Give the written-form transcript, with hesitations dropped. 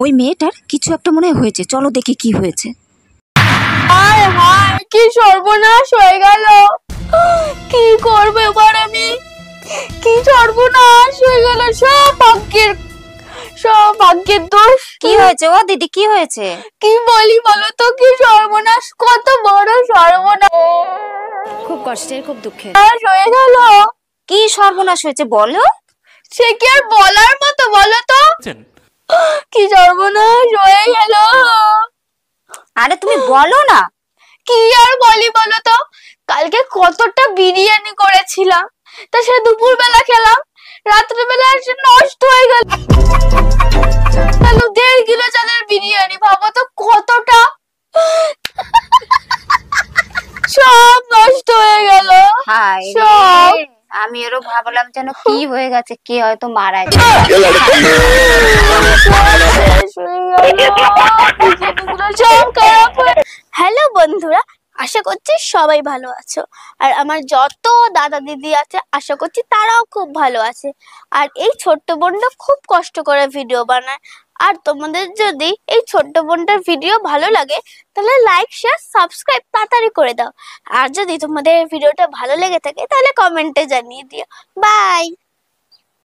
ওই মেয়েটার কিছু একটা মনে হয়েছে, চলো দেখি কি হয়েছে। হায় হায়, কি সর্বনাশ হয়ে গেল! কি করবো এবার আমি? কি সর্বনাশ হয়ে গেল! সব ভাগ্যের দোষ। কি হয়েছে ও দিদি, কি হয়েছে? কি বলি বলো তো, কি সর্বনাশ, কত বড় সর্বনাশ! খুব কষ্টের, খুব দুঃখের হয়ে গেল। কি সর্বনাশ হয়েছে বলো? সে কি আর বলার মতো, বলো তো? কি সর্বনাশ হয়ে গেল! আরে তুমি বলো না। কি আর বলি বলো তো, কালকে কতটা বিরিয়ানি করেছিলাম, তা সে দুপুর বেলা খেলাম, রাত্রে বেলা এসে নষ্ট হয়ে গেল। 1.5 কিলো চালের বিরিয়ানি, ভাবো তো কতটা! সব নষ্ট হয়ে গেল। সব। আমি এরও ভাবলাম যেন কি হয়ে গেছে, কে হয়তো মারা গেছে। হ্যালো বন্ধুরা, আশা করছি সবাই ভালো আছো। আর আমার যত দাদা দিদি আছে আশা করছি তারাও খুব ভালো আছে। আর এই ছোট্ট বোনটা খুব কষ্ট করে ভিডিও বানায়। আর তোমাদের যদি এই ছোট্ট বোনটার ভিডিও ভালো লাগে তাহলে লাইক শেয়ার সাবস্ক্রাইব তাড়াতাড়ি করে দাও। আর যদি তোমাদের ভিডিওটা ভালো লেগে থাকে তাহলে কমেন্টে জানিয়ে দিও। বাই।